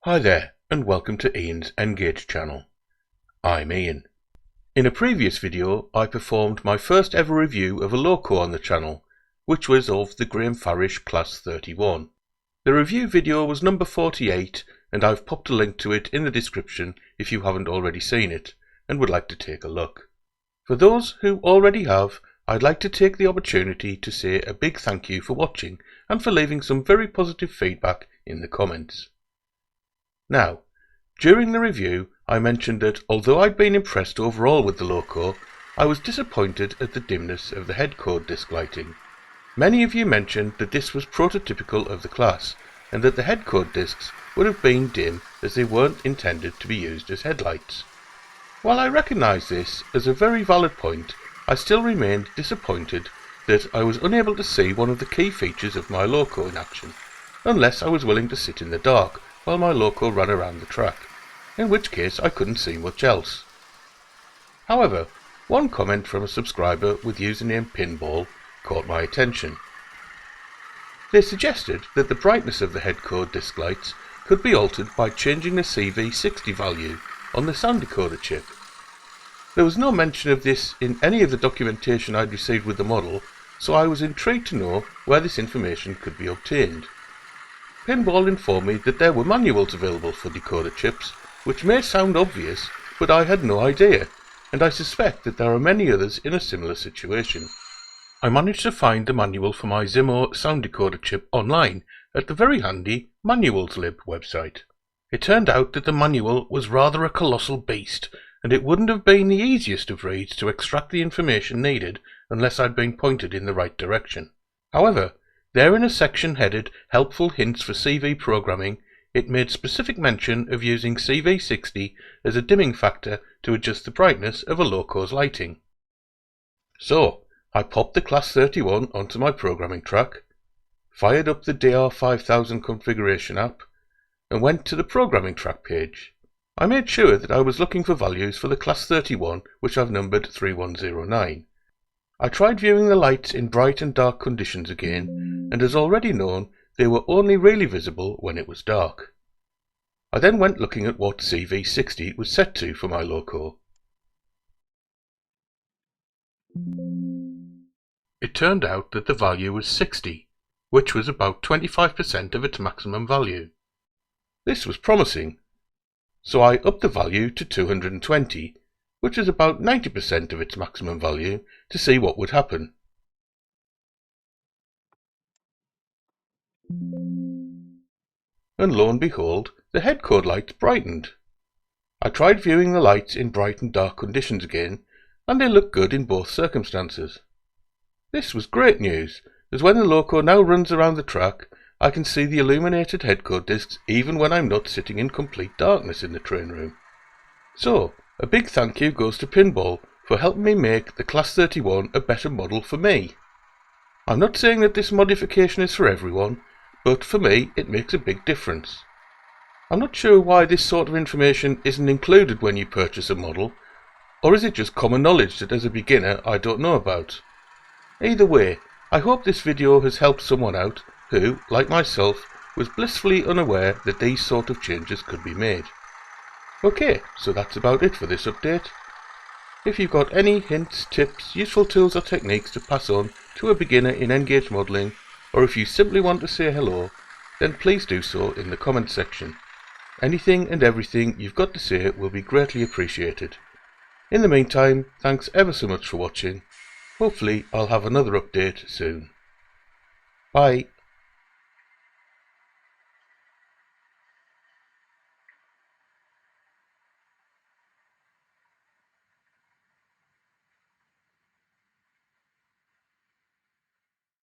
Hi there, and welcome to Ian's Engage channel. I'm Ian. In a previous video, I performed my first ever review of a loco on the channel, which was of the Graham Farish Class 31. The review video was number 48, and I've popped a link to it in the description if you haven't already seen it and would like to take a look. For those who already have, I'd like to take the opportunity to say a big thank you for watching and for leaving some very positive feedback in the comments. Now, during the review, I mentioned that although I'd been impressed overall with the loco, I was disappointed at the dimness of the headcode disc lighting. Many of you mentioned that this was prototypical of the class, and that the headcode discs would have been dim as they weren't intended to be used as headlights. While I recognise this as a very valid point, I still remained disappointed that I was unable to see one of the key features of my loco in action, unless I was willing to sit in the dark while my loco ran around the track, in which case I couldn't see much else. However, one comment from a subscriber with username Pinball caught my attention. They suggested that the brightness of the headcode disc lights could be altered by changing the CV60 value on the sound decoder chip. There was no mention of this in any of the documentation I'd received with the model, so I was intrigued to know where this information could be obtained. Pinball informed me that there were manuals available for decoder chips, which may sound obvious, but I had no idea, and I suspect that there are many others in a similar situation. I managed to find the manual for my Zimo sound decoder chip online at the very handy ManualsLib website. It turned out that the manual was rather a colossal beast, and it wouldn't have been the easiest of reads to extract the information needed unless I'd been pointed in the right direction. However, there in a section headed Helpful Hints for CV Programming, it made specific mention of using CV60 as a dimming factor to adjust the brightness of a loco's lighting. So, I popped the Class 31 onto my programming track, fired up the DR5000 configuration app, and went to the programming track page. I made sure that I was looking for values for the Class 31, which I've numbered 3109. I tried viewing the lights in bright and dark conditions again, and as already known, they were only really visible when it was dark. I then went looking at what CV60 was set to for my loco. It turned out that the value was 60, which was about 25% of its maximum value. This was promising, so I upped the value to 220, which is about 90% of its maximum value, to see what would happen. And lo and behold, the headcode lights brightened. I tried viewing the lights in bright and dark conditions again, and they looked good in both circumstances. This was great news, as when the loco now runs around the track, I can see the illuminated headcode discs even when I'm not sitting in complete darkness in the train room. So, a big thank you goes to Pinball for helping me make the Class 31 a better model for me. I'm not saying that this modification is for everyone, but for me it makes a big difference. I'm not sure why this sort of information isn't included when you purchase a model, or is it just common knowledge that as a beginner I don't know about? Either way, I hope this video has helped someone out who, like myself, was blissfully unaware that these sort of changes could be made. Okay, so that's about it for this update. If you've got any hints, tips, useful tools or techniques to pass on to a beginner in Engage modelling, or if you simply want to say hello, then please do so in the comments section. Anything and everything you've got to say will be greatly appreciated. In the meantime, thanks ever so much for watching. Hopefully I'll have another update soon. Bye.